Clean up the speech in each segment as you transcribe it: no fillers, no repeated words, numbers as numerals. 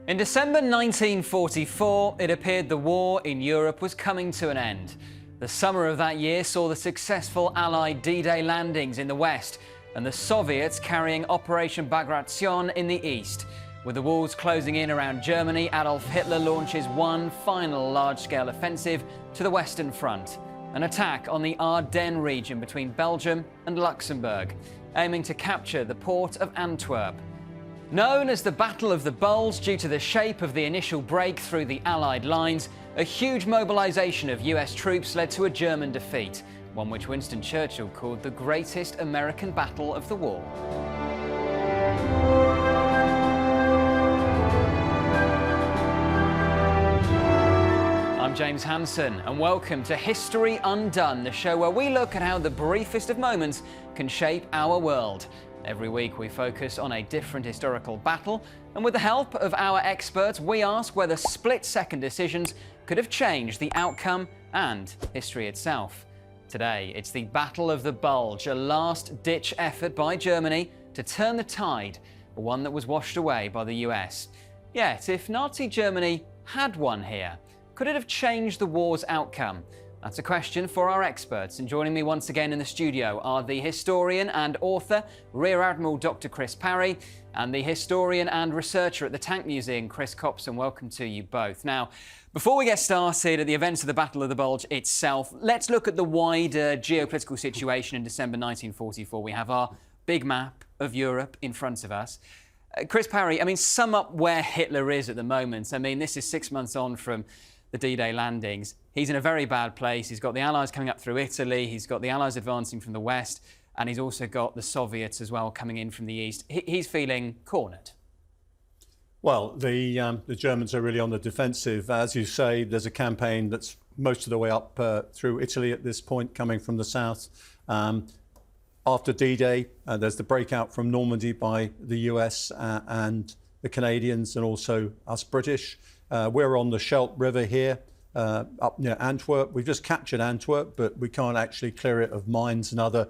In December 1944, it appeared the war in Europe was coming to an end. The summer of that year saw the successful Allied D-Day landings in the west and the Soviets carrying Operation Bagration in the east. With the walls closing in around Germany, Adolf Hitler launches one final large-scale offensive to the Western Front, an attack on the Ardennes region between Belgium and Luxembourg, aiming to capture the port of Antwerp. Known as the Battle of the Bulge due to the shape of the initial break through the Allied lines, a huge mobilisation of US troops led to a German defeat, one which Winston Churchill called the greatest American battle of the war. I'm James Hanson, and welcome to History Undone, the show where we look at how the briefest of moments can shape our world. Every week we focus on a different historical battle, and with the help of our experts, we ask whether split-second decisions could have changed the outcome and history itself. Today, it's the Battle of the Bulge, a last-ditch effort by Germany to turn the tide, one that was washed away by the US. Yet, if Nazi Germany had won here, could it have changed the war's outcome? That's a question for our experts, and joining me once again in the studio are the historian and author, Rear-Admiral Dr Chris Parry, and the historian and researcher at the Tank Museum, Chris Copson. Welcome to you both. Now, before we get started at the events of the Battle of the Bulge itself, let's look at the wider geopolitical situation in December 1944. We have our big map of Europe in front of us. Chris Parry, sum up where Hitler is at the moment. This is 6 months on from the D-Day landings. He's in a very bad place. He's got the Allies coming up through Italy. He's got the Allies advancing from the west. And he's also got the Soviets as well coming in from the east. He's feeling cornered. Well, the Germans are really on the defensive. As you say, there's a campaign that's most of the way up through Italy at this point, coming from the south. After D-Day, there's the breakout from Normandy by the US and the Canadians, and also us British. We're on the Scheldt River here, up near Antwerp. We've just captured Antwerp, but we can't actually clear it of mines and other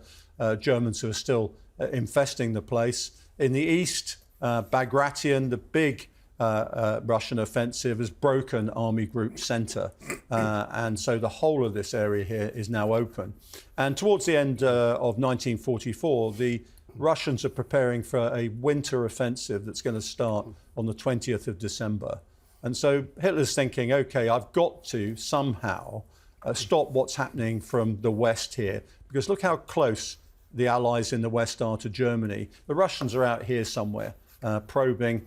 Germans who are still infesting the place. In the east, Bagration, the big Russian offensive, has broken Army Group Centre. And so the whole of this area here is now open. And towards the end of 1944, the Russians are preparing for a winter offensive that's going to start on the 20th of December. And so Hitler's thinking, OK, I've got to somehow stop what's happening from the west here, because look how close the Allies in the west are to Germany. The Russians are out here somewhere, probing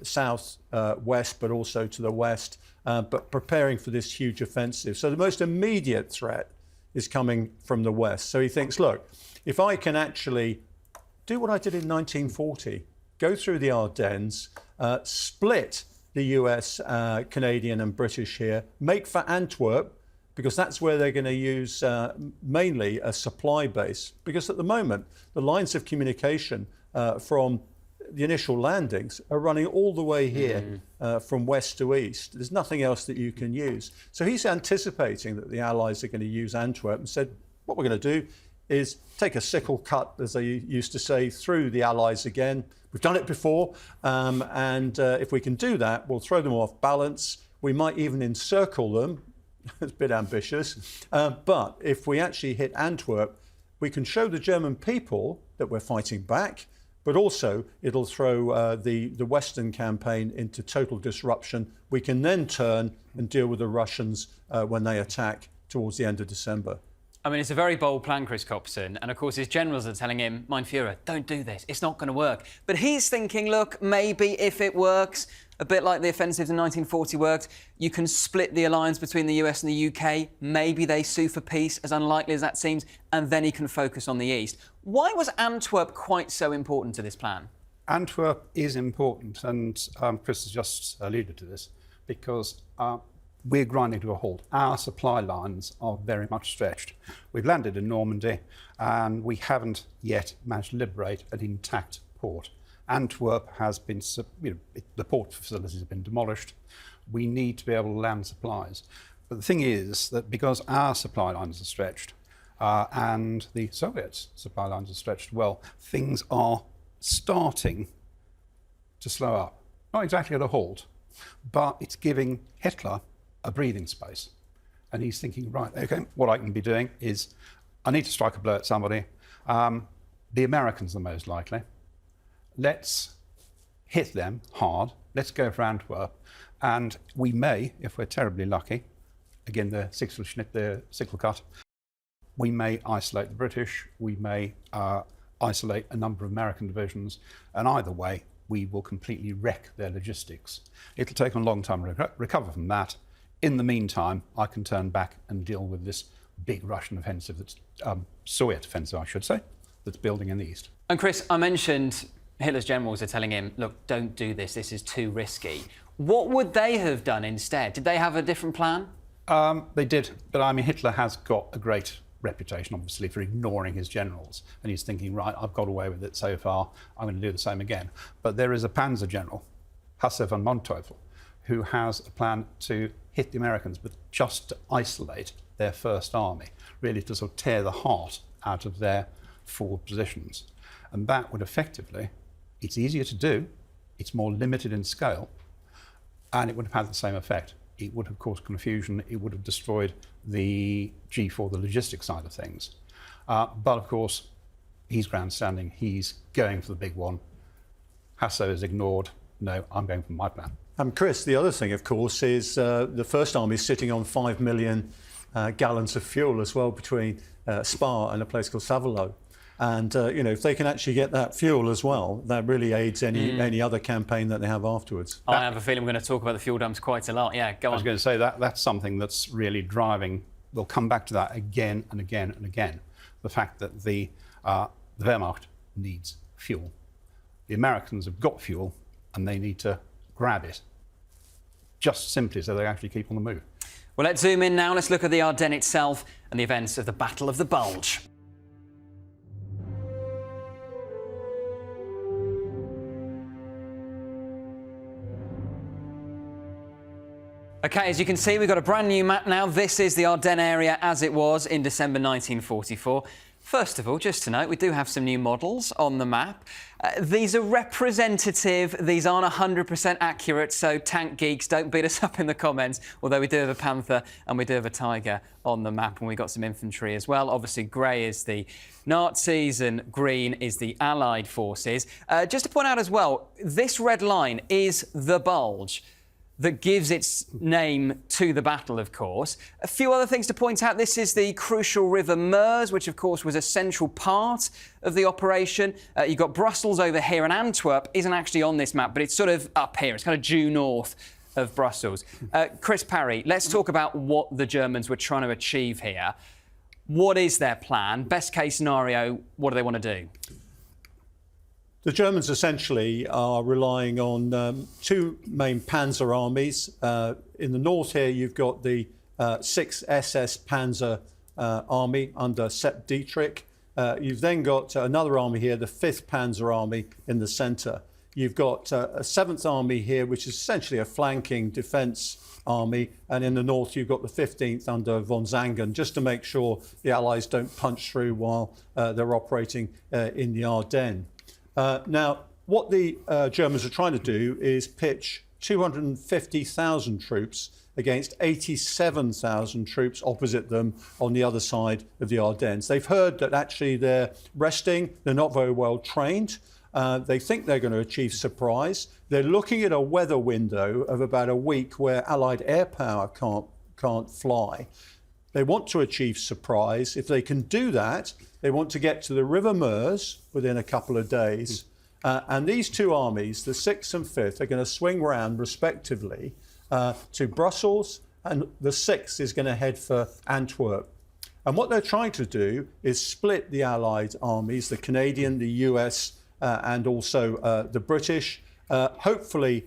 south, west, but also to the west, but preparing for this huge offensive. So the most immediate threat is coming from the west. So he thinks, look, if I can actually do what I did in 1940, go through the Ardennes, split the US, Canadian and British here, make for Antwerp, because that's where they're going to use mainly a supply base. Because at the moment, the lines of communication from the initial landings are running all the way here from west to east. There's nothing else that you can use. So he's anticipating that the Allies are going to use Antwerp, and said, what we're going to do is take a sickle cut, as they used to say, through the Allies again. We've done it before, and if we can do that, we'll throw them off balance. We might even encircle them. It's a bit ambitious. But if we actually hit Antwerp, we can show the German people that we're fighting back, but also it'll throw the Western campaign into total disruption. We can then turn and deal with the Russians when they attack towards the end of December. It's a very bold plan, Chris Copson, and of course his generals are telling him, Mein Führer, don't do this, it's not going to work. But he's thinking, look, maybe if it works, a bit like the offensives in 1940 worked, you can split the alliance between the US and the UK, maybe they sue for peace, as unlikely as that seems, and then he can focus on the east. Why was Antwerp quite so important to this plan? Antwerp is important, and Chris has just alluded to this, because we're grinding to a halt. Our supply lines are very much stretched. We've landed in Normandy, and we haven't yet managed to liberate an intact port. Antwerp has been, the port facilities have been demolished. We need to be able to land supplies. But the thing is that because our supply lines are stretched, and the Soviets' supply lines are stretched, well, things are starting to slow up. Not exactly at a halt, But it's giving Hitler a breathing space. And he's thinking, right, okay, what I can be doing is I need to strike a blow at somebody. The Americans are most likely. Let's hit them hard. Let's go for Antwerp. And we may, if we're terribly lucky, again, the sickle cut, we may isolate the British, we may isolate a number of American divisions, and either way, we will completely wreck their logistics. It'll take a long time to recover from that. In the meantime, I can turn back and deal with this big Russian offensive, that's Soviet offensive, I should say, that's building in the east. And Chris, I mentioned Hitler's generals are telling him, look, don't do this is too risky. What would they have done instead? Did they have a different plan? They did, but I mean, Hitler has got a great reputation, obviously, for ignoring his generals. And he's thinking, right, I've got away with it so far, I'm going to do the same again. But there is a panzer general, Hasse von Manteuffel, who has a plan to hit the Americans, but just to isolate their First Army, really to sort of tear the heart out of their forward positions. And that would effectively, it's easier to do, it's more limited in scale, and it would have had the same effect. It would have caused confusion, it would have destroyed the G4, the logistics side of things. But of course, he's grandstanding, he's going for the big one. Hasso is ignored. No, I'm going for my plan. Chris, the other thing, of course, is the First Army is sitting on 5 million gallons of fuel as well between Spa and a place called Savallo. And, you know, if they can actually get that fuel as well, that really aids any other campaign that they have afterwards. I have a feeling we're going to talk about the fuel dumps quite a lot. Yeah, go on. I was going to say that's something that's really driving, we'll come back to that again and again and again, the fact that the Wehrmacht needs fuel. The Americans have got fuel and they need to grab it, just simply so they actually keep on the move. Well, let's zoom in now. Let's look at the Ardennes itself and the events of the Battle of the Bulge. OK, as you can see, we've got a brand new map now. This is the Ardennes area as it was in December 1944. First of all, just to note, we do have some new models on the map. These are representative. These aren't 100% accurate, so tank geeks, don't beat us up in the comments, although we do have a Panther and we do have a Tiger on the map, and we've got some infantry as well. Obviously, grey is the Nazis and green is the Allied forces. Just to point out as well, this red line is the Bulge that gives its name to the battle, of course. A few other things to point out. This is the crucial River Meuse, which, of course, was a central part of the operation. You've got Brussels over here, and Antwerp isn't actually on this map, but it's sort of up here. It's kind of due north of Brussels. Chris Parry, let's talk about what the Germans were trying to achieve here. What is their plan? Best case scenario, what do they want to do? The Germans essentially are relying on two main panzer armies. In the north here, you've got the 6th SS Panzer Army under Sepp Dietrich. You've then got another army here, the 5th Panzer Army in the centre. You've got a 7th Army here, which is essentially a flanking defence army. And in the north, you've got the 15th under von Zangen, just to make sure the Allies don't punch through while they're operating in the Ardennes. Now, what the Germans are trying to do is pitch 250,000 troops against 87,000 troops opposite them on the other side of the Ardennes. They've heard that actually they're resting, they're not very well trained. They think they're going to achieve surprise. They're looking at a weather window of about a week where Allied air power can't fly. They want to achieve surprise. If they can do that, they want to get to the River Meuse within a couple of days. And these two armies, the 6th and 5th, are going to swing round respectively to Brussels, and the 6th is going to head for Antwerp. And what they're trying to do is split the Allied armies, the Canadian, the US, and also the British, hopefully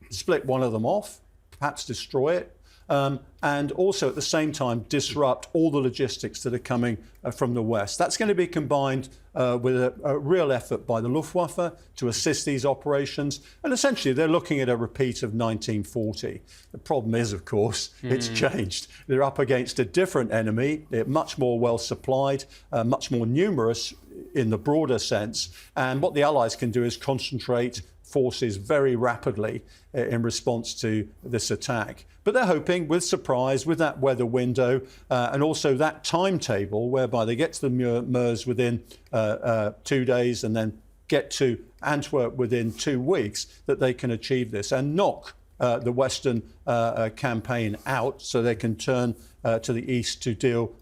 split one of them off, perhaps destroy it. And also at the same time disrupt all the logistics that are coming from the west. That's going to be combined with a real effort by the Luftwaffe to assist these operations. And essentially they're looking at a repeat of 1940. The problem is, of course, it's changed. They're up against a different enemy. They're much more well supplied, much more numerous in the broader sense. And what the Allies can do is concentrate forces very rapidly in response to this attack. But they're hoping, with surprise, with that weather window, and also that timetable whereby they get to the Meuse within 2 days and then get to Antwerp within 2 weeks, that they can achieve this and knock the Western campaign out so they can turn to the east to deal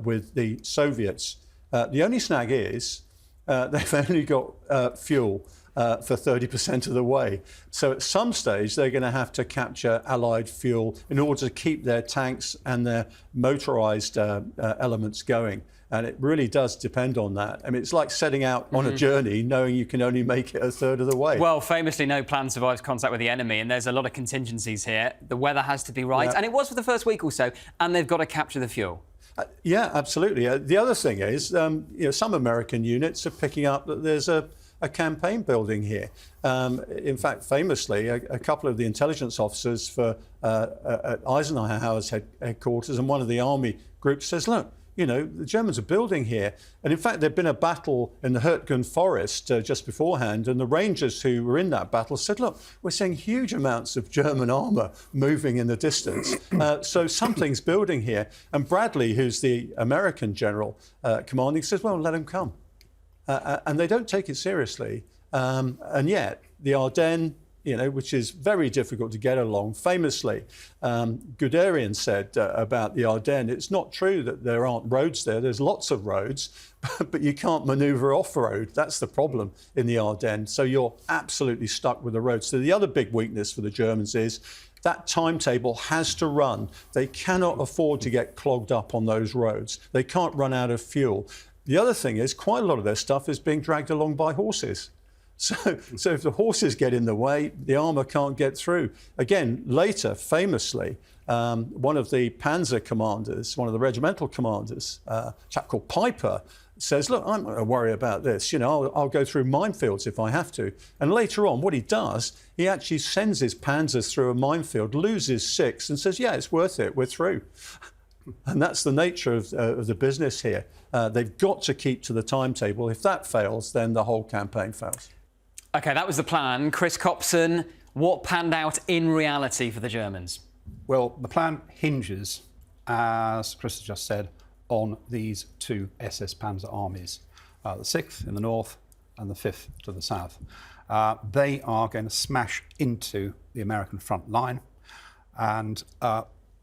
with the Soviets. The only snag is they've only got fuel for 30% of the way. So at some stage, they're going to have to capture Allied fuel in order to keep their tanks and their motorised elements going. And it really does depend on that. I mean, it's like setting out on a journey knowing you can only make it a third of the way. Well, famously, no plan survives contact with the enemy, and there's a lot of contingencies here. The weather has to be right, and it was for the first week or so, and they've got to capture the fuel. Yeah, absolutely. The other thing is, some American units are picking up that there's a campaign building here. In fact, famously, a couple of the intelligence officers for at Eisenhower's headquarters and one of the army groups says, look, the Germans are building here. And in fact, there'd been a battle in the Hurtgen forest just beforehand. And the Rangers who were in that battle said, look, we're seeing huge amounts of German armour moving in the distance. So something's building here. And Bradley, who's the American general commanding, says, well, let them come. And they don't take it seriously. And yet the Ardennes, which is very difficult to get along. Famously, Guderian said about the Ardennes, it's not true that there aren't roads there. There's lots of roads, but you can't manoeuvre off-road. That's the problem in the Ardennes. So you're absolutely stuck with the roads. So the other big weakness for the Germans is that timetable has to run. They cannot afford to get clogged up on those roads. They can't run out of fuel. The other thing is quite a lot of their stuff is being dragged along by horses. So if the horses get in the way, the armour can't get through. Again, later, famously, one of the panzer commanders, one of the regimental commanders, a chap called Piper, says, look, I'm not going to worry about this. I'll go through minefields if I have to. And later on, what he does, he actually sends his panzers through a minefield, loses 6, and says, yeah, it's worth it, we're through. And that's the nature of the business here. They've got to keep to the timetable. If that fails, then the whole campaign fails. OK, that was the plan. Chris Copson, what panned out in reality for the Germans? Well, the plan hinges, as Chris has just said, on these 2 SS Panzer armies, the 6th in the north and the 5th to the south. They are going to smash into the American front line and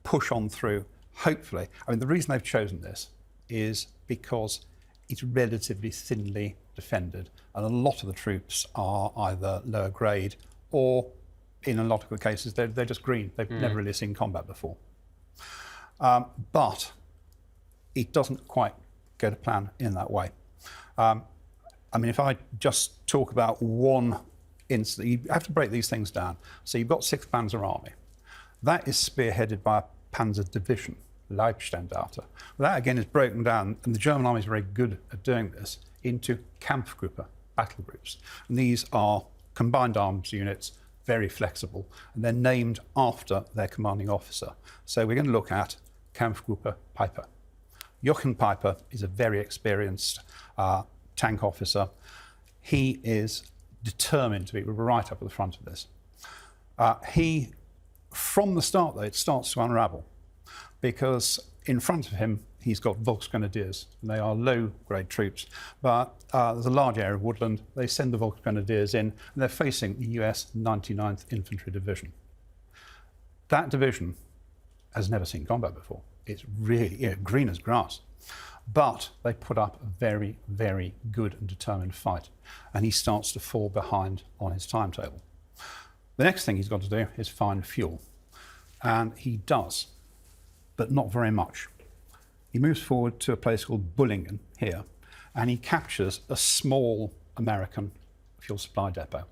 push on through, hopefully. I mean, the reason they've chosen this is because it's relatively thinly defended, and a lot of the troops are either lower grade or, in a lot of the cases, they're just green. They've never really seen combat before. But it doesn't quite go to plan in that way. I mean, if I just talk about one incident, you have to break these things down. So you've got 6th Panzer Army. That is spearheaded by a Panzer Division, Leibstandarte. That again is broken down, and the German army is very good at doing this, into Kampfgruppe, battle groups. And these are combined arms units, very flexible, and they're named after their commanding officer. So we're going to look at Kampfgruppe Piper. Jochen Piper is a very experienced tank officer. He is determined to be right up at the front of this. From the start, though, it starts to unravel, because in front of him, he's got Volksgrenadiers, and they are low-grade troops, but there's a large area of woodland. They send the Volksgrenadiers in, and they're facing the US 99th Infantry Division. That division has never seen combat before. It's really green as grass. But they put up a very, very good and determined fight, and he starts to fall behind on his timetable. The next thing he's got to do is find fuel, and he does, but not very much. He moves forward to a place called Bullingen here, and he captures a small American fuel supply depot,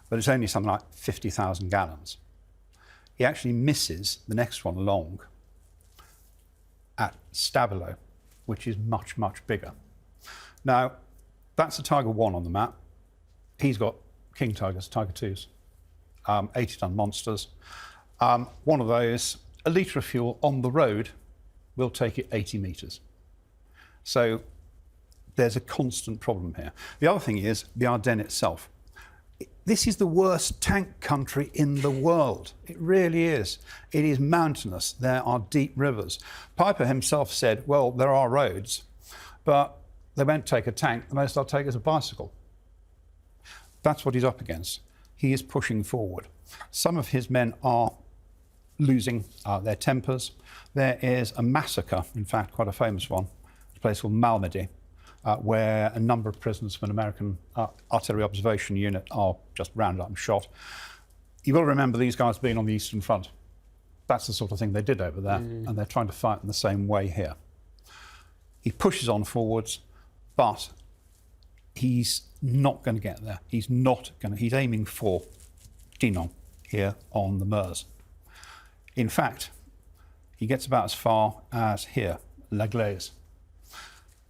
but it's only something like 50,000 gallons. He actually misses the next one along at Stabilo, which is much, much bigger. Now, that's a Tiger 1 on the map. He's got King Tigers, Tiger 2s, 80-ton monsters. One of those, a litre of fuel on the road will take it 80 metres. So there's a constant problem here. The other thing is the Ardennes itself. This is the worst tank country in the world. It really is. It is mountainous. There are deep rivers. Piper himself said, well, there are roads, but they won't take a tank. The most they'll take is a bicycle. That's what he's up against. He is pushing forward. Some of his men are losing their tempers. There is a massacre, in fact, quite a famous one, a place called Malmedy, where a number of prisoners from an American artillery observation unit are just rounded up and shot. You've got to remember these guys being on the Eastern Front. That's the sort of thing they did over there, and they're trying to fight in the same way here. He pushes on forwards, but he's not going to get there. He's aiming for Dinant here on the Meuse. In fact, he gets about as far as here, La Glaise.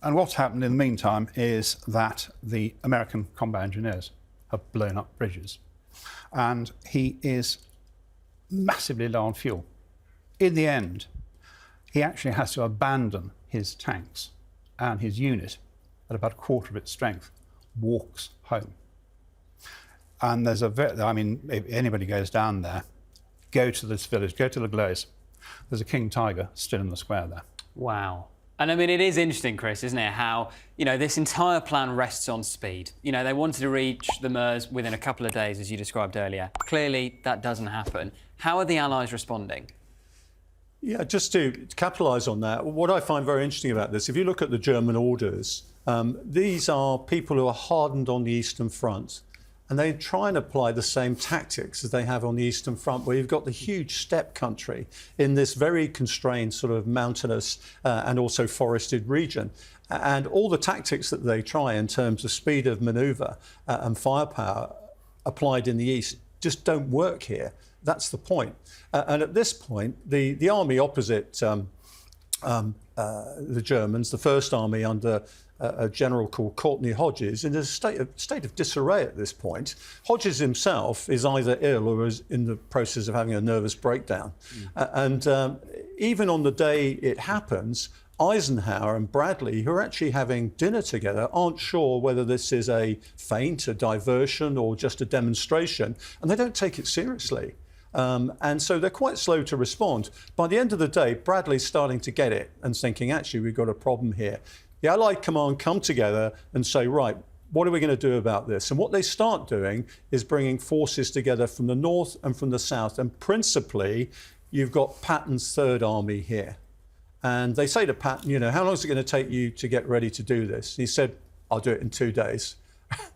And what's happened in the meantime is that the American combat engineers have blown up bridges. And he is massively low on fuel. In the end, he actually has to abandon his tanks, and his unit, at about a quarter of its strength, walks home. And there's if anybody goes down there, go to this village, go to La Glaise. There's a king tiger still in the square there. Wow. And I mean, it is interesting, Chris, isn't it, how, this entire plan rests on speed. They wanted to reach the Meuse within a couple of days, as you described earlier. Clearly, that doesn't happen. How are the Allies responding? Yeah, just to capitalise on that, what I find very interesting about this, if you look at the German orders, these are people who are hardened on the Eastern Front. And they try and apply the same tactics as they have on the Eastern Front, where you've got the huge steppe country in this very constrained sort of mountainous and also forested region. And all the tactics that they try in terms of speed of manoeuvre and firepower applied in the East just don't work here. That's the point. And at this point, the army opposite the Germans, the First Army under a general called Courtney Hodges, in a state of disarray at this point. Hodges himself is either ill or is in the process of having a nervous breakdown. And even on the day it happens, Eisenhower and Bradley, who are actually having dinner together, aren't sure whether this is a feint, a diversion, or just a demonstration, and they don't take it seriously. And so they're quite slow to respond. By the end of the day, Bradley's starting to get it and thinking, actually, we've got a problem here. The Allied command come together and say, right, what are we going to do about this? And what they start doing is bringing forces together from the north and from the south. And principally, you've got Patton's Third Army here. And they say to Patton, how long is it going to take you to get ready to do this? And he said, I'll do it in 2 days.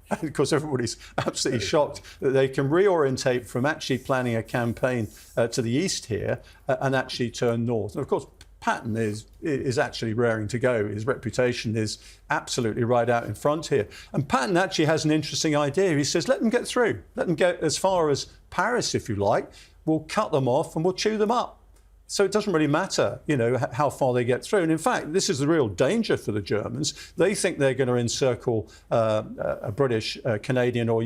And of course, everybody's absolutely shocked that they can reorientate from actually planning a campaign to the east here and actually turn north. And of course, Patton is actually raring to go. His reputation is absolutely right out in front here. And Patton actually has an interesting idea. He says, let them get through. Let them get as far as Paris, if you like. We'll cut them off and we'll chew them up. So it doesn't really matter, how far they get through. And in fact, this is the real danger for the Germans. They think they're going to encircle a British, Canadian, or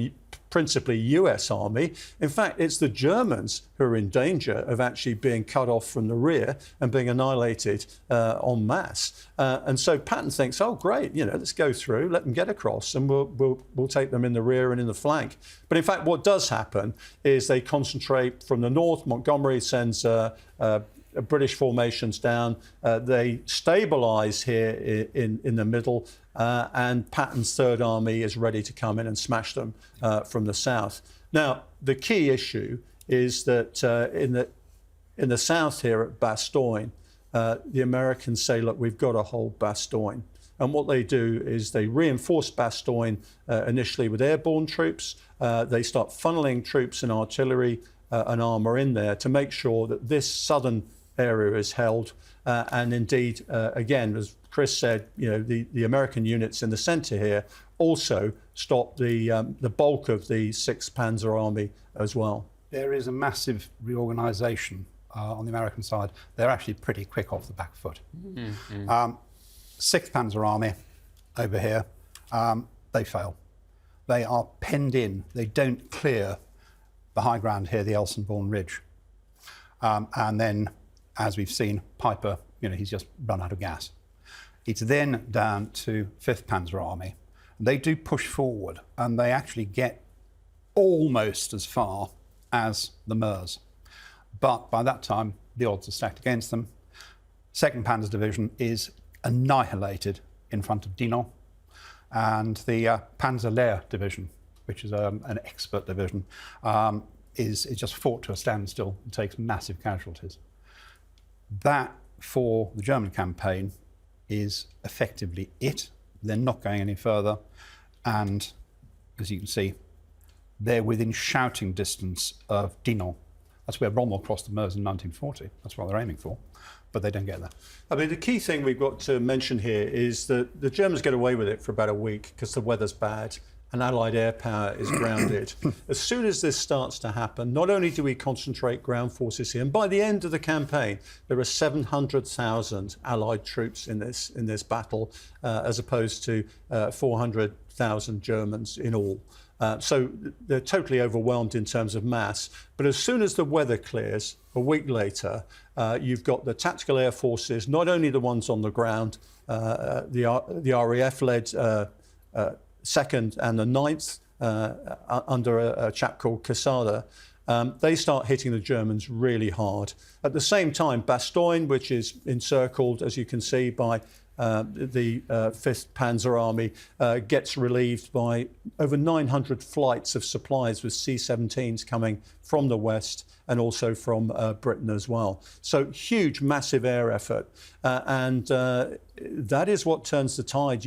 principally US army. In fact, it's the Germans who are in danger of actually being cut off from the rear and being annihilated en masse. And so Patton thinks, oh, great, let's go through, let them get across, and we'll take them in the rear and in the flank. But in fact, what does happen is they concentrate from the north. Montgomery sends British formations down. They stabilise here in the middle, and Patton's Third Army is ready to come in and smash them from the south. Now, the key issue is that in the south here at Bastogne, the Americans say, look, we've got to hold Bastogne. And what they do is they reinforce Bastogne initially with airborne troops. They start funneling troops and artillery and armour in there to make sure that this southern area is held. And indeed, again, as Chris said, the American units in the centre here also stop the bulk of the 6th Panzer Army as well. There is a massive reorganisation on the American side. They're actually pretty quick off the back foot. 6th Panzer Army over here, they fail. They are penned in. They don't clear the high ground here, the Elsenborn Ridge. And then, as we've seen, Piper, he's just run out of gas. It's then down to 5th Panzer Army. They do push forward, and they actually get almost as far as the Meuse. But by that time, the odds are stacked against them. 2nd Panzer Division is annihilated in front of Dinant, and the Panzer Lehr Division, which is an expert division, is just fought to a standstill and takes massive casualties. That, for the German campaign, is effectively it. They're not going any further, and as you can see, they're within shouting distance of Dinant. That's where Rommel crossed the Meuse in 1940. That's what they're aiming for, but they don't get there. I mean, the key thing we've got to mention here is that the Germans get away with it for about a week because the weather's bad and Allied air power is grounded. As soon as this starts to happen, not only do we concentrate ground forces here, and by the end of the campaign, there are 700,000 Allied troops in this battle, as opposed to 400,000 Germans in all. So they're totally overwhelmed in terms of mass. But as soon as the weather clears, a week later, you've got the tactical air forces, not only the ones on the ground, the RAF led 2nd and the 9th under a chap called Quesada, they start hitting the Germans really hard. At the same time, Bastogne, which is encircled, as you can see, by the 5th Panzer Army, gets relieved by over 900 flights of supplies with C-17s coming from the west and also from Britain as well. So huge, massive air effort. And that is what turns the tide.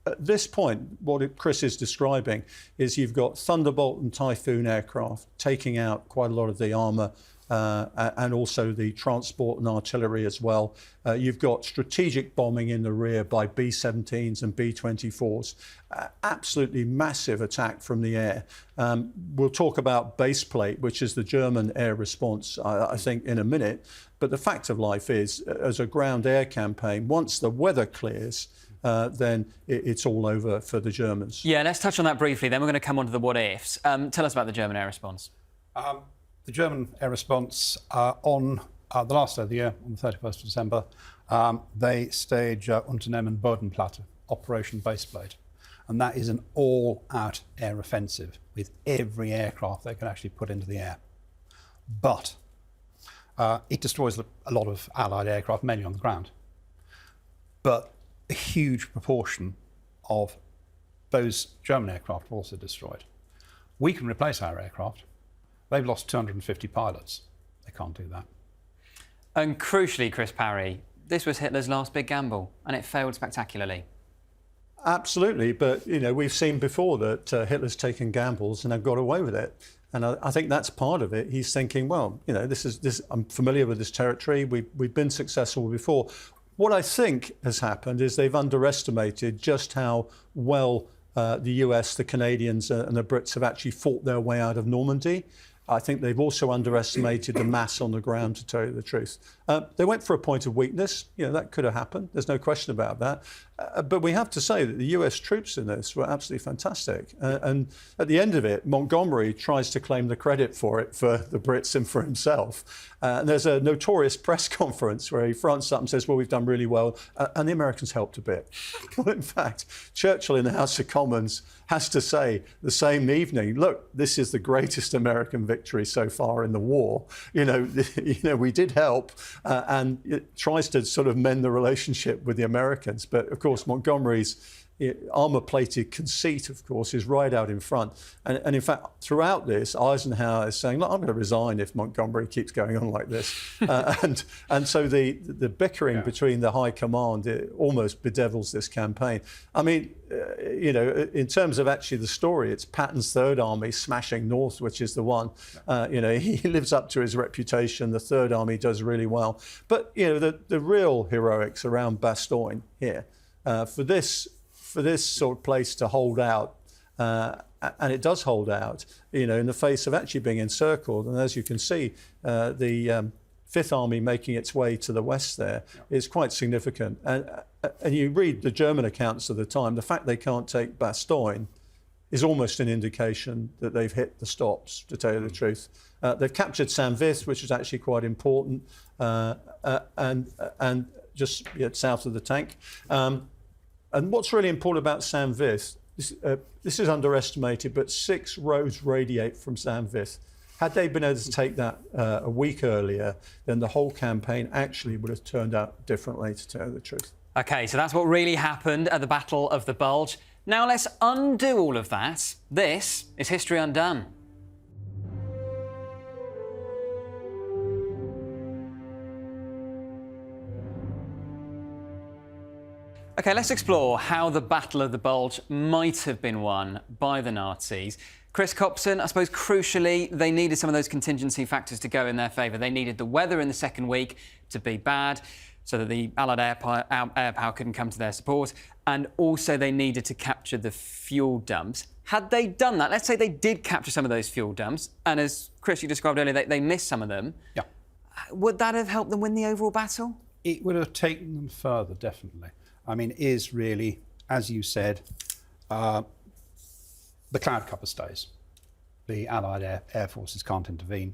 At this point, what Chris is describing is you've got Thunderbolt and Typhoon aircraft taking out quite a lot of the armour and also the transport and artillery as well. You've got strategic bombing in the rear by B-17s and B-24s. Absolutely massive attack from the air. We'll talk about base plate, which is the German air response, I think, in a minute. But the fact of life is, as a ground air campaign, once the weather clears, then it's all over for the Germans. Yeah, let's touch on that briefly. Then we're going to come on to the what-ifs. Tell us about the German air response. The German air response on the last day of the year, on the 31st of December, they stage Unternehmen Bodenplatte, Operation Baseplate. And that is an all-out air offensive with every aircraft they can actually put into the air. But it destroys a lot of Allied aircraft, mainly on the ground. But a huge proportion of those German aircraft are also destroyed. We can replace our aircraft. They've lost 250 pilots. They can't do that. And crucially, Chris Parry, this was Hitler's last big gamble, and it failed spectacularly. Absolutely, but we've seen before that Hitler's taken gambles and have got away with it. And I think that's part of it. He's thinking, well, this. I'm familiar with this territory. We've been successful before. What I think has happened is they've underestimated just how well the US, the Canadians and the Brits have actually fought their way out of Normandy. I think they've also underestimated the mass on the ground, to tell you the truth. They went for a point of weakness. That could have happened. There's no question about that. But we have to say that the US troops in this were absolutely fantastic. And at the end of it, Montgomery tries to claim the credit for it for the Brits and for himself. And there's a notorious press conference where he fronts up and says, well, we've done really well. And the Americans helped a bit. Well, in fact, Churchill in the House of Commons has to say the same evening, look, this is the greatest American victory so far in the war. We did help, and it tries to sort of mend the relationship with the Americans. But of course, Montgomery's armour-plated conceit, of course, is right out in front. And in fact, throughout this, Eisenhower is saying, look, I'm going to resign if Montgomery keeps going on like this. And so the bickering between the high command, it almost bedevils this campaign. I mean, in terms of actually the story, it's Patton's Third Army smashing north, which is the one. He lives up to his reputation. The Third Army does really well. But, the real heroics around Bastogne here, for this sort of place to hold out, and it does hold out, in the face of actually being encircled. And as you can see, the Fifth Army making its way to the west there is quite significant. And you read the German accounts of the time, the fact they can't take Bastogne is almost an indication that they've hit the stops, to tell you the truth. They've captured Saint-Vith, which is actually quite important, and just south of the Tank. And what's really important about Saint-Vith, this is underestimated, but 6 roads radiate from Zandvoort. Had they been able to take that a week earlier, then the whole campaign actually would have turned out differently, to tell you the truth. OK, so that's what really happened at the Battle of the Bulge. Now let's undo all of that. This is History Undone. OK, let's explore how the Battle of the Bulge might have been won by the Nazis. Chris Copson, I suppose crucially, they needed some of those contingency factors to go in their favour. They needed the weather in the second week to be bad, so that the Allied air power couldn't come to their support, and also they needed to capture the fuel dumps. Had they done that, let's say they did capture some of those fuel dumps, and as Chris, you described earlier, they missed some of them. Yeah. Would that have helped them win the overall battle? It would have taken them further, definitely. I mean, it is really, as you said, the cloud cover stays. The Allied air forces can't intervene.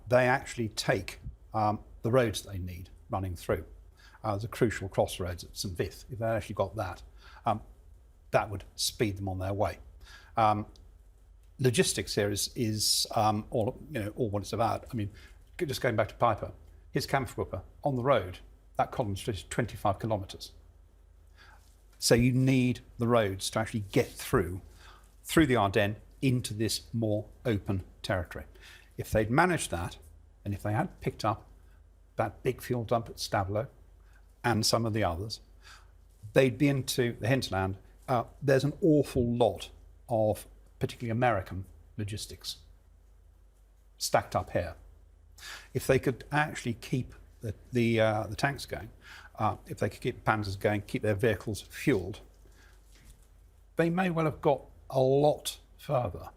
They actually take the roads they need running through. There's a crucial crossroads at St Vith. If they actually got that, that would speed them on their way. Logistics here is all what it's about. I mean, just going back to Piper, his Kampfgruppe on the road, that column is 25 kilometres. So you need the roads to actually get through the Ardennes into this more open territory. If they'd managed that, and if they had picked up that big fuel dump at Stavelot and some of the others, they'd be into the hinterland. There's an awful lot of particularly American logistics stacked up here. If they could actually keep the tanks going, if they could keep the panzers going, keep their vehicles fueled, they may well have got a lot further.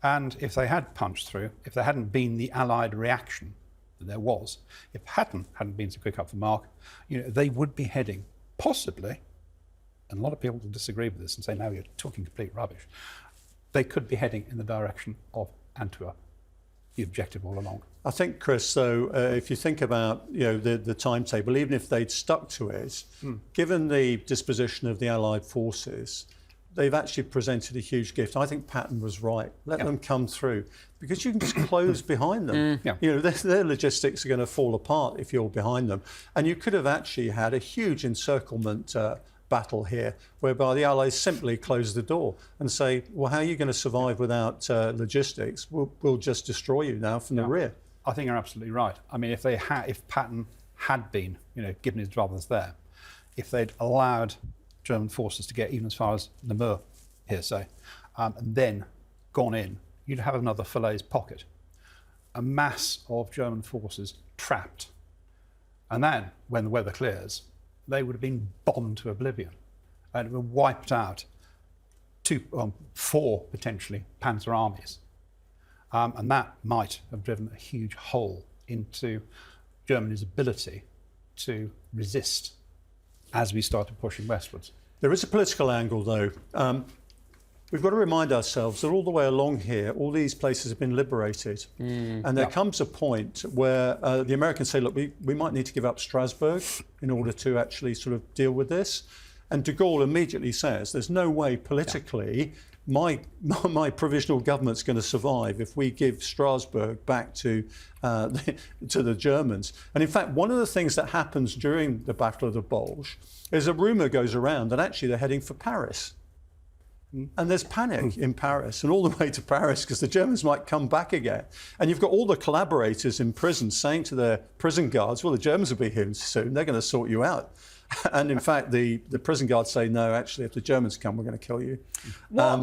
And if they had punched through, if there hadn't been the Allied reaction that there was, if Patton hadn't been so quick up the mark, they would be heading, possibly, and a lot of people will disagree with this and say, no, you're talking complete rubbish, they could be heading in the direction of Antwerp, the objective all along. I think, Chris, though, if you think about the timetable, even if they'd stuck to it, given the disposition of the Allied forces, they've actually presented a huge gift. I think Patton was right. Let them come through, because you can just close behind them. Their logistics are going to fall apart if you're behind them. And you could have actually had a huge encirclement battle here, whereby the Allies simply close the door and say, well, how are you going to survive without logistics? We'll just destroy you now from the rear. I think you're absolutely right. I mean, if Patton had been, given his druthers there, if they'd allowed German forces to get even as far as Namur, here, say, and then gone in, you'd have another Falaise pocket, a mass of German forces trapped. And then, when the weather clears, they would have been bombed to oblivion and were wiped out 4 potentially Panzer armies. And that might have driven a huge hole into Germany's ability to resist as we started pushing westwards. There is a political angle, though. We've got to remind ourselves that all the way along here, all these places have been liberated. And there comes a point where the Americans say, look, we might need to give up Strasbourg in order to actually sort of deal with this. And de Gaulle immediately says, there's no way politically my provisional government's going to survive if we give Strasbourg back to the Germans. And in fact, one of the things that happens during the Battle of the Bulge is a rumour goes around that actually they're heading for Paris. And there's panic in Paris and all the way to Paris because the Germans might come back again. And you've got all the collaborators in prison saying to their prison guards, well, the Germans will be here soon, they're going to sort you out. And in fact, the prison guards say, no, actually, if the Germans come, we're going to kill you. I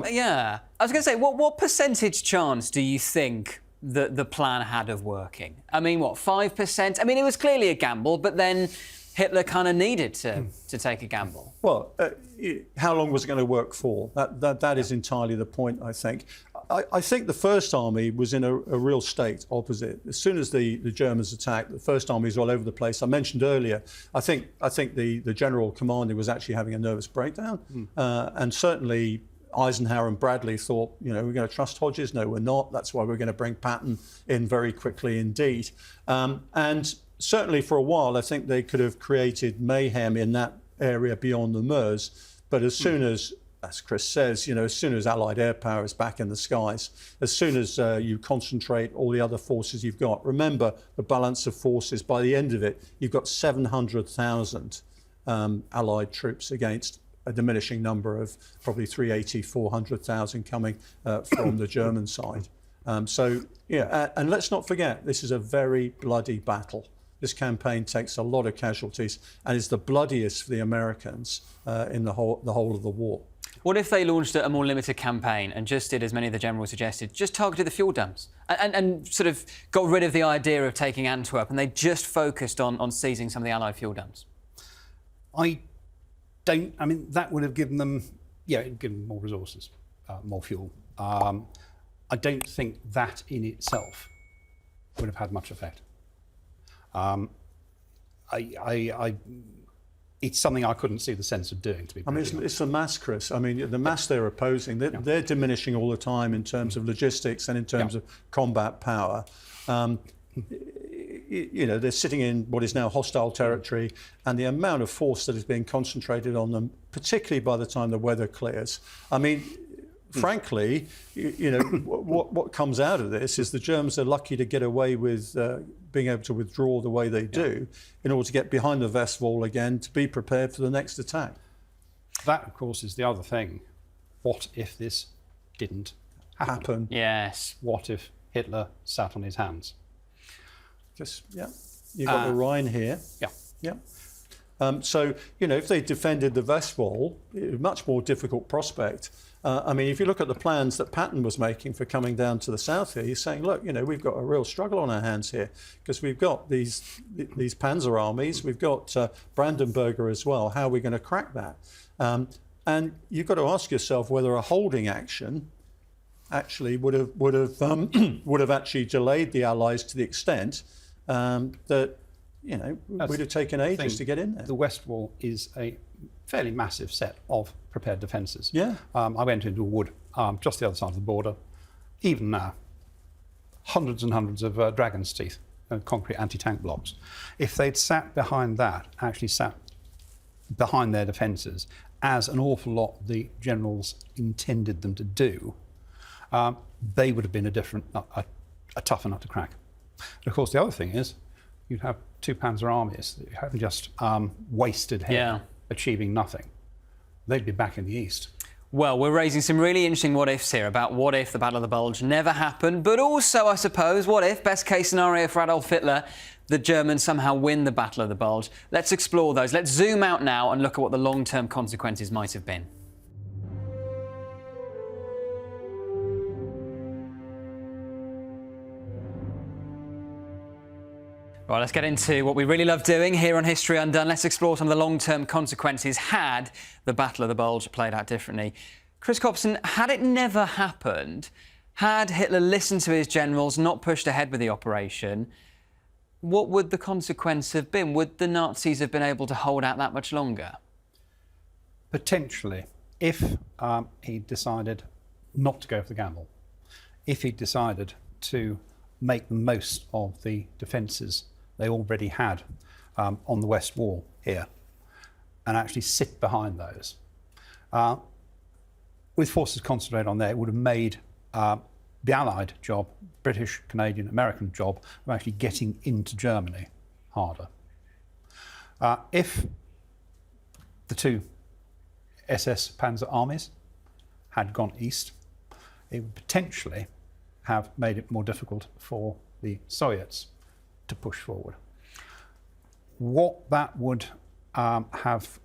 was going to say, what percentage chance do you think that the plan had of working? I mean, 5%? I mean, it was clearly a gamble, but then Hitler kind of needed to take a gamble. Well, how long was it going to work for? That is entirely the point, I think. I think the First Army was in a real state opposite. As soon as the Germans attacked, the First Army was all over the place. I mentioned earlier, I think the general commander was actually having a nervous breakdown. And certainly Eisenhower and Bradley thought, we're going to trust Hodges. No, we're not. That's why we're going to bring Patton in very quickly indeed. And certainly for a while, I think they could have created mayhem in that area beyond the Meuse. But as soon as as Chris says, as soon as Allied air power is back in the skies, as soon as you concentrate all the other forces you've got, remember the balance of forces, by the end of it, you've got 700,000 Allied troops against a diminishing number of probably 380, 400,000 coming from the German side. And let's not forget, this is a very bloody battle. This campaign takes a lot of casualties and is the bloodiest for the Americans in the whole of the war. What if they launched a more limited campaign and just did, as many of the generals suggested, just targeted the fuel dumps and sort of got rid of the idea of taking Antwerp, and they just focused on seizing some of the Allied fuel dumps? That would have given them, it'd given them more resources, more fuel. I don't think that in itself would have had much effect. It's something I couldn't see the sense of doing, to be honest. It's a mass, Chris. The mass they're opposing, they're diminishing all the time in terms of logistics and in terms of combat power. They're sitting in what is now hostile territory, and the amount of force that is being concentrated on them, particularly by the time the weather clears. Frankly, what comes out of this is the Germans are lucky to get away with being able to withdraw the way they do in order to get behind the Westwall again to be prepared for the next attack. That, of course, is the other thing. What if this didn't happen? Yes. What if Hitler sat on his hands? You've got the Rhine here. If they defended the Westwall, it was a much more difficult prospect. If you look at the plans that Patton was making for coming down to the south here, he's saying, look, we've got a real struggle on our hands here because we've got these panzer armies, we've got Brandenburger as well. How are we going to crack that? And you've got to ask yourself whether a holding action actually would have actually delayed the Allies to the extent that we'd have taken ages to get in there. The West Wall is a fairly massive set of prepared defences. I went into a wood just the other side of the border. Even now, hundreds and hundreds of dragon's teeth and concrete anti-tank blocks. If they'd sat behind that, actually sat behind their defences, as an awful lot of the generals intended them to do, they would have been a tougher nut to crack. And of course, the other thing is, you'd have two Panzer armies that you haven't just wasted here, achieving nothing. They'd be back in the east. Well, we're raising some really interesting what-ifs here about what if the Battle of the Bulge never happened, but also, I suppose, what if, best case scenario for Adolf Hitler, the Germans somehow win the Battle of the Bulge. Let's explore those. Let's zoom out now and look at what the long-term consequences might have been. Right, let's get into what we really love doing here on History Undone. Let's explore some of the long-term consequences had the Battle of the Bulge played out differently. Chris Copson, had it never happened, had Hitler listened to his generals, not pushed ahead with the operation, what would the consequence have been? Would the Nazis have been able to hold out that much longer? Potentially, if he decided not to go for the gamble, if he decided to make the most of the defences they already had on the West Wall here and actually sit behind those. With forces concentrated on there, it would have made the Allied job, British, Canadian, American job of actually getting into Germany harder. If the two SS Panzer armies had gone east, it would potentially have made it more difficult for the Soviets to push forward. What that would have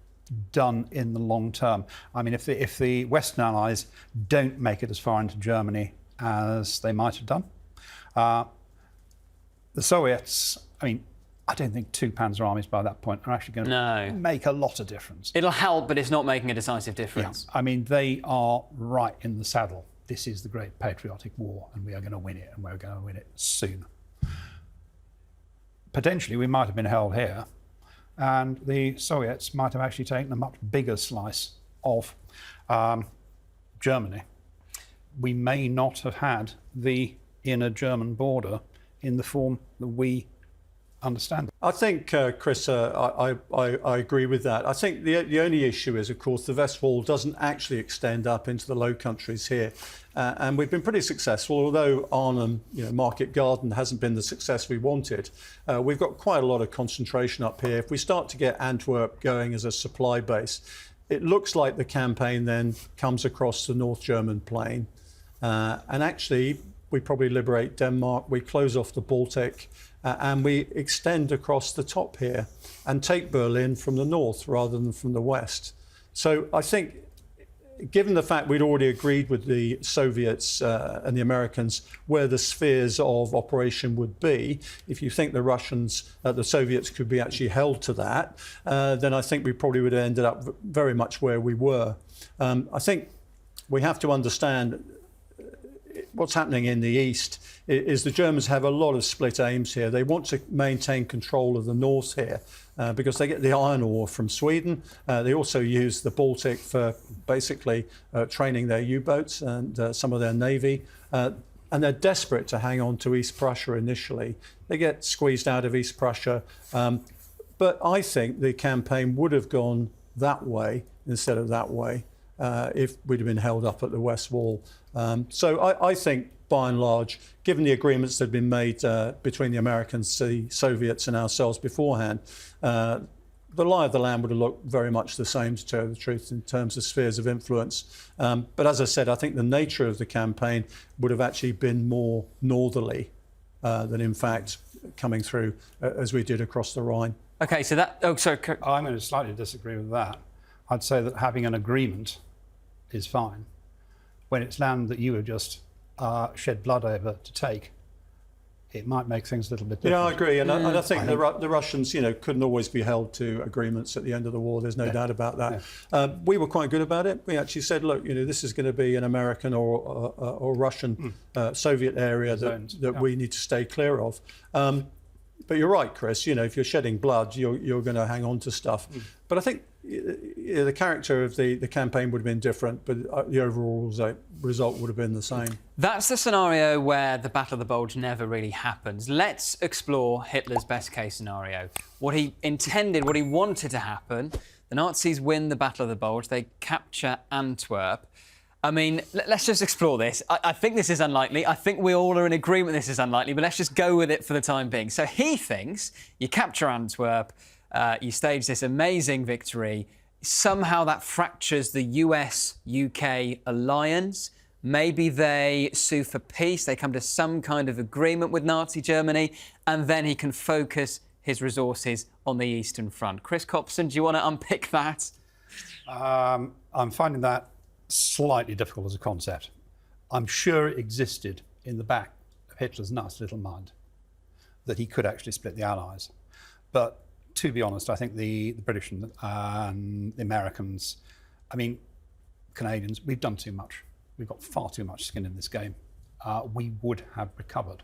done in the long term, if the Western Allies don't make it as far into Germany as they might have done, the Soviets, I don't think two Panzer armies by that point are actually going to make a lot of difference. It'll help, but it's not making a decisive difference. They are right in the saddle. This is the great patriotic war, and we are going to win it, and we're going to win it soon. Potentially, we might have been held here, and the Soviets might have actually taken a much bigger slice of Germany. We may not have had the inner German border in the form that we understand. I think, Chris, I agree with that. I think the only issue is, of course, the Westwall doesn't actually extend up into the Low Countries here. And we've been pretty successful, although Arnhem, Market Garden hasn't been the success we wanted. We've got quite a lot of concentration up here. If we start to get Antwerp going as a supply base, it looks like the campaign then comes across the North German plain. And actually, we probably liberate Denmark, we close off the Baltic, and we extend across the top here and take Berlin from the north rather than from the west. So I think, given the fact we'd already agreed with the Soviets and the Americans where the spheres of operation would be, if you think the Russians, the Soviets could be actually held to that, then I think we probably would have ended up very much where we were. I think we have to understand what's happening in the east is the Germans have a lot of split aims here. They want to maintain control of the north here because they get the iron ore from Sweden. They also use the Baltic for basically training their U-boats and some of their navy. And they're desperate to hang on to East Prussia initially. They get squeezed out of East Prussia. But I think the campaign would have gone that way instead of that way if we'd have been held up at the West Wall. So I think, by and large, given the agreements that had been made between the Americans, the Soviets and ourselves beforehand, the lie of the land would have looked very much the same, to tell the truth, in terms of spheres of influence. But as I said, I think the nature of the campaign would have actually been more northerly than, in fact, coming through as we did across the Rhine. Okay, so that... Oh, sorry. I'm going to slightly disagree with that. I'd say that having an agreement is fine. When it's land that you have just shed blood over to take, it might make things a little bit different. Yeah, I agree. And I think the Russians, couldn't always be held to agreements at the end of the war. There's no doubt about that. Yeah. We were quite good about it. We actually said, look, this is going to be an American or Russian Soviet area that we need to stay clear of. But you're right, Chris. If you're shedding blood, you're going to hang on to stuff. But I think the character of the campaign would have been different, but the overall result would have been the same. That's the scenario where the Battle of the Bulge never really happens. Let's explore Hitler's best case scenario. What he intended, what he wanted to happen. The Nazis win the Battle of the Bulge. They capture Antwerp. I mean, let's just explore this. I think this is unlikely. I think we all are in agreement this is unlikely, but let's just go with it for the time being. So he thinks you capture Antwerp, you stage this amazing victory. Somehow that fractures the US-UK alliance. Maybe they sue for peace. They come to some kind of agreement with Nazi Germany, and then he can focus his resources on the Eastern Front. Chris Copson, do you want to unpick that? I'm finding that slightly difficult as a concept. I'm sure it existed in the back of Hitler's nasty little mind that he could actually split the Allies. But to be honest, I think the British and the Americans, Canadians, we've done too much. We've got far too much skin in this game. We would have recovered.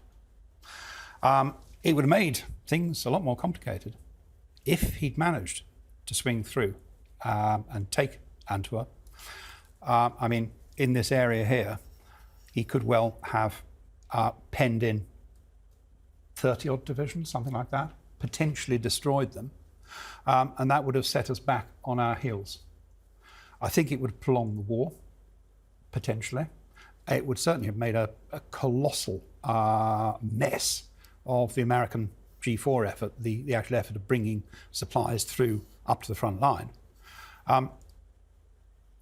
It would have made things a lot more complicated if he'd managed to swing through and take Antwerp. In this area here, he could well have penned in 30-odd divisions, something like that, potentially destroyed them, and that would have set us back on our heels. I think it would prolong the war, potentially. It would certainly have made a colossal mess of the American G4 effort, the actual effort of bringing supplies through up to the front line.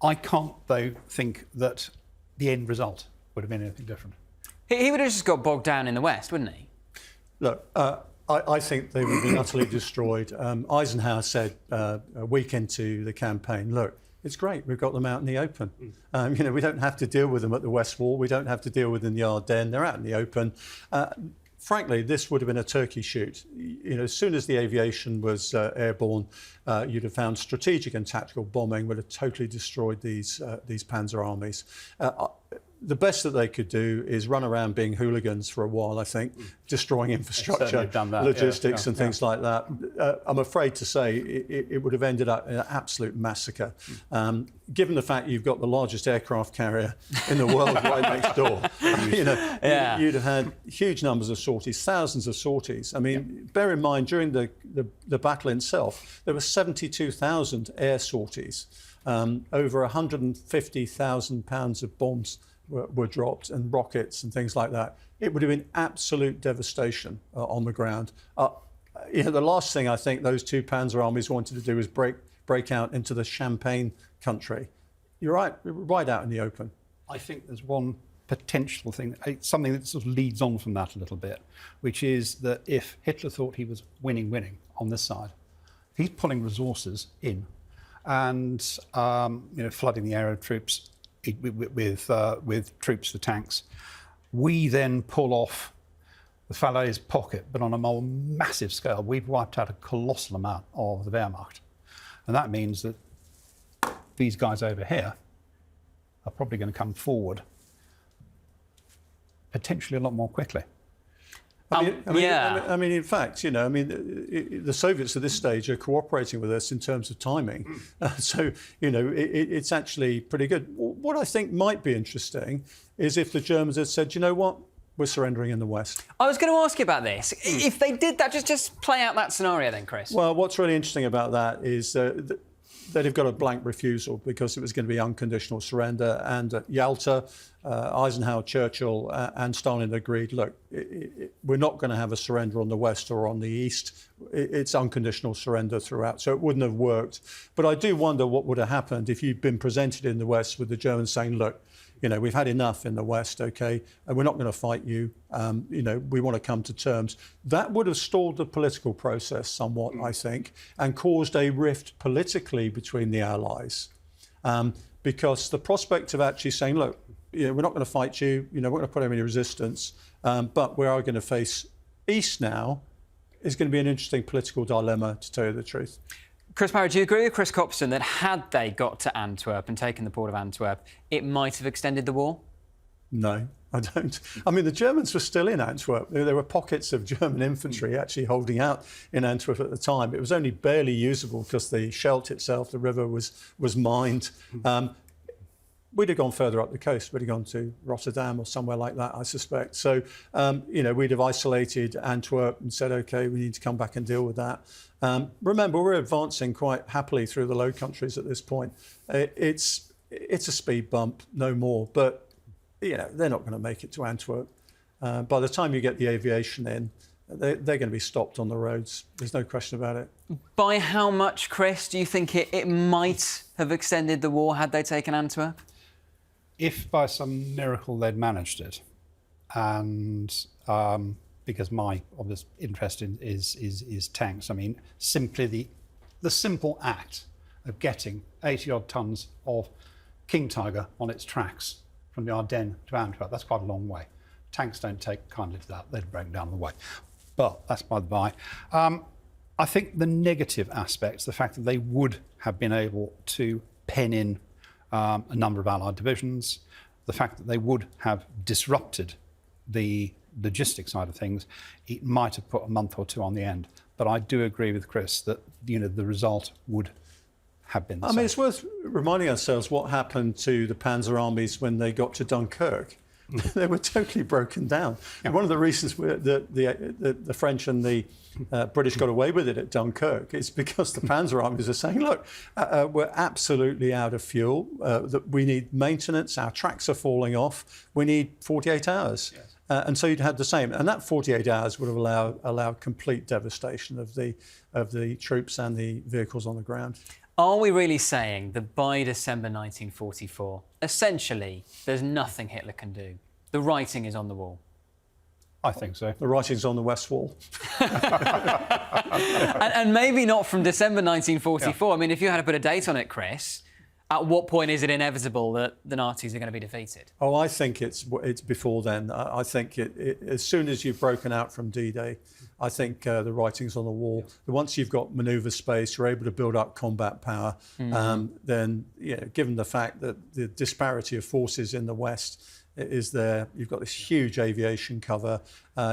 I can't, though, think that the end result would have been anything different. He would have just got bogged down in the West, wouldn't he? Look, I think they would have been utterly destroyed. Eisenhower said a week into the campaign, look, it's great, we've got them out in the open. We don't have to deal with them at the West Wall, we don't have to deal with them in the Ardennes, they're out in the open. Frankly, this would have been a turkey shoot. As soon as the aviation was airborne, you'd have found strategic and tactical bombing would have totally destroyed these Panzer armies. the best that they could do is run around being hooligans for a while, I think, destroying infrastructure, logistics and things like that. I'm afraid to say it would have ended up in an absolute massacre. Given the fact you've got the largest aircraft carrier in the world right next door, you'd have had huge numbers of sorties, thousands of sorties. I mean, bear in mind, during the battle itself, there were 72,000 air sorties. Over 150,000 pounds of bombs were dropped and rockets and things like that. It would have been absolute devastation on the ground. The last thing I think those two Panzer armies wanted to do was break out into the Champagne country. You're right out in the open. I think there's one potential thing, something that sort of leads on from that a little bit, which is that if Hitler thought he was winning on this side, he's pulling resources in and flooding the area of troops with troops for tanks. We then pull off the Falaise pocket, but on a more massive scale. We've wiped out a colossal amount of the Wehrmacht. And that means that these guys over here are probably going to come forward potentially a lot more quickly. I mean, in fact, the Soviets at this stage are cooperating with us in terms of timing. So, it's actually pretty good. What I think might be interesting is if the Germans had said, you know what, we're surrendering in the West. I was going to ask you about this. If they did that, just play out that scenario then, Chris. Well, what's really interesting about that is that they've got a blank refusal because it was going to be unconditional surrender. And at Yalta, Eisenhower, Churchill and Stalin agreed, look, we're not going to have a surrender on the West or on the East. It's unconditional surrender throughout. So it wouldn't have worked. But I do wonder what would have happened if you'd been presented in the West with the Germans saying, look, we've had enough in the West, okay, and we're not going to fight you. We want to come to terms. That would have stalled the political process somewhat, I think, and caused a rift politically between the Allies. Because the prospect of actually saying, look, we're not going to fight you, we're not going to put up any resistance, but we are going to face East now, is going to be an interesting political dilemma, to tell you the truth. Chris Parry, do you agree with Chris Copson that had they got to Antwerp and taken the port of Antwerp, it might have extended the war? No, I don't. I mean, the Germans were still in Antwerp. There were pockets of German infantry actually holding out in Antwerp at the time. It was only barely usable because the Scheldt itself, the river, was mined. We'd have gone further up the coast. We'd have gone to Rotterdam or somewhere like that, I suspect. So, we'd have isolated Antwerp and said, OK, we need to come back and deal with that. Remember, we're advancing quite happily through the Low Countries at this point. It's a speed bump, no more. But, they're not going to make it to Antwerp. By the time you get the aviation in, they're going to be stopped on the roads. There's no question about it. By how much, Chris, do you think it might have extended the war had they taken Antwerp? If by some miracle they'd managed it, and because my obvious interest is tanks, I mean, simply the simple act of getting 80-odd tons of King Tiger on its tracks from the Ardennes to Antwerp, that's quite a long way. Tanks don't take kindly to that, they'd break down the way. But that's by the by. I think the negative aspects, the fact that they would have been able to pen in a number of Allied divisions, the fact that they would have disrupted the logistics side of things, it might have put a month or two on the end. But I do agree with Chris that the result would have been the same. I mean, it's worth reminding ourselves what happened to the Panzer armies when they got to Dunkirk. They were totally broken down. Yeah. One of the reasons the French and the British got away with it at Dunkirk is because the Panzer armies are saying, look, we're absolutely out of fuel, that we need maintenance, our tracks are falling off, we need 48 hours. Yes. And so you'd had the same. And that 48 hours would have allowed complete devastation of the troops and the vehicles on the ground. Are we really saying that by December 1944, essentially, there's nothing Hitler can do? The writing is on the wall. I think so. The writing's on the West Wall. and maybe not from December 1944. Yeah. I mean, if you had to put a date on it, Chris, at what point is it inevitable that the Nazis are going to be defeated? Oh, I think it's before then. I think as soon as you've broken out from D-Day, I think the writing's on the wall. Once you've got manoeuvre space, you're able to build up combat power, then, given the fact that the disparity of forces in the West is there. You've got this huge aviation cover.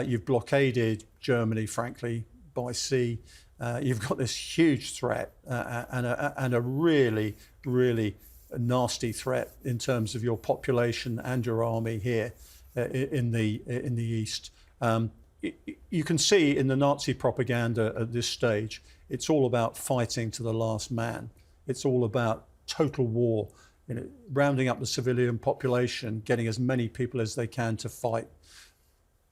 You've blockaded Germany, frankly, by sea. You've got this huge threat and a really, really nasty threat in terms of your population and your army here in the east. You can see in the Nazi propaganda at this stage, it's all about fighting to the last man. It's all about total war, rounding up the civilian population, getting as many people as they can to fight.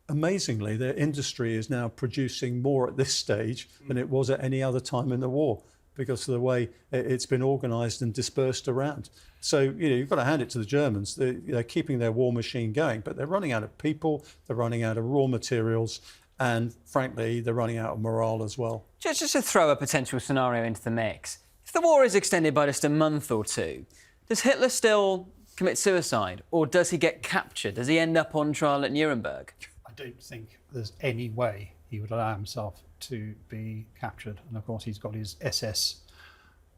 Amazingly, their industry is now producing more at this stage than it was at any other time in the war, because of the way it's been organised and dispersed around. So, you've got to hand it to the Germans. They're keeping their war machine going, but they're running out of people, they're running out of raw materials, and frankly, they're running out of morale as well. Just to throw a potential scenario into the mix, if the war is extended by just a month or two, does Hitler still commit suicide, or does he get captured? Does he end up on trial at Nuremberg? I don't think there's any way he would allow himself to be captured. And of course, he's got his SS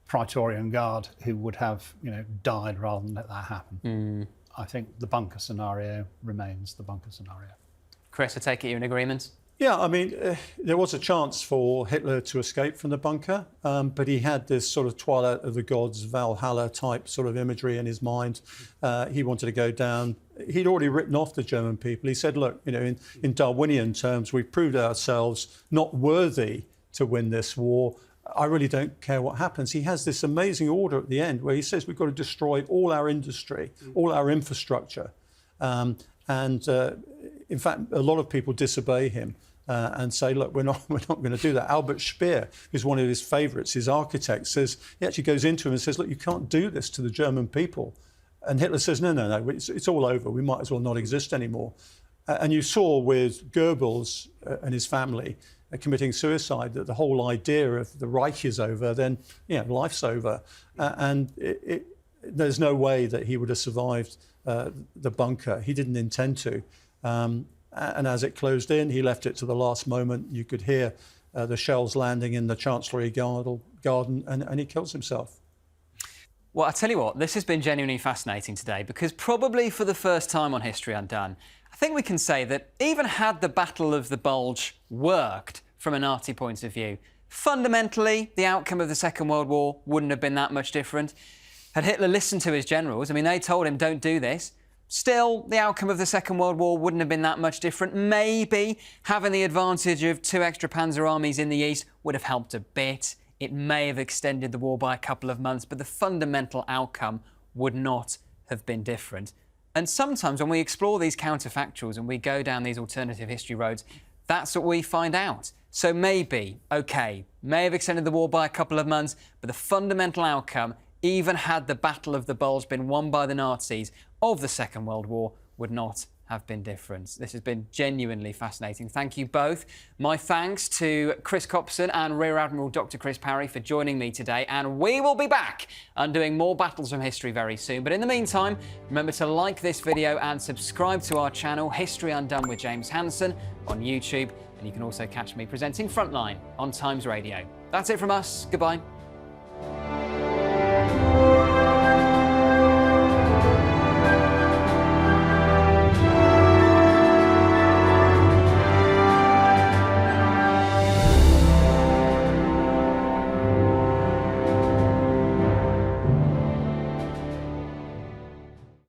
Praetorian Guard who would have, died rather than let that happen. I think the bunker scenario remains the bunker scenario. Chris, I take it you're in agreement? Yeah, I mean, there was a chance for Hitler to escape from the bunker, but he had this sort of Twilight of the Gods, Valhalla type sort of imagery in his mind. He wanted to go down. He'd already written off the German people. He said, look, in Darwinian terms, we've proved ourselves not worthy to win this war. I really don't care what happens. He has this amazing order at the end where he says we've got to destroy all our industry, all our infrastructure. In fact, a lot of people disobey him. And say, look, we're not going to do that. Albert Speer, who's one of his favourites, his architect, says, he actually goes into him and says, look, you can't do this to the German people. And Hitler says, no, it's all over. We might as well not exist anymore. And you saw with Goebbels and his family committing suicide that the whole idea of the Reich is over, then, life's over. There's no way that he would have survived the bunker. He didn't intend to. And as it closed in, he left it to the last moment. You could hear the shells landing in the Chancellery garden, and he kills himself. Well, I tell you what, this has been genuinely fascinating today, because probably for the first time on History Undone, I think we can say that even had the Battle of the Bulge worked from a Nazi point of view, fundamentally, the outcome of the Second World War wouldn't have been that much different. Had Hitler listened to his generals, they told him, don't do this. Still, the outcome of the Second World War wouldn't have been that much different. Maybe having the advantage of 2 extra Panzer armies in the east would have helped a bit. It may have extended the war by a couple of months, but the fundamental outcome would not have been different. And sometimes when we explore these counterfactuals and we go down these alternative history roads, that's what we find out. So maybe, OK, may have extended the war by a couple of months, but the fundamental outcome, even had the Battle of the Bulge been won by the Nazis of the Second World War, would not have been different. This has been genuinely fascinating. Thank you both. My thanks to Chris Copson and Rear-Admiral Dr Chris Parry for joining me today, and we will be back undoing more battles from history very soon. But in the meantime, remember to like this video and subscribe to our channel, History Undone with James Hanson, on YouTube, and you can also catch me presenting Frontline on Times Radio. That's it from us. Goodbye.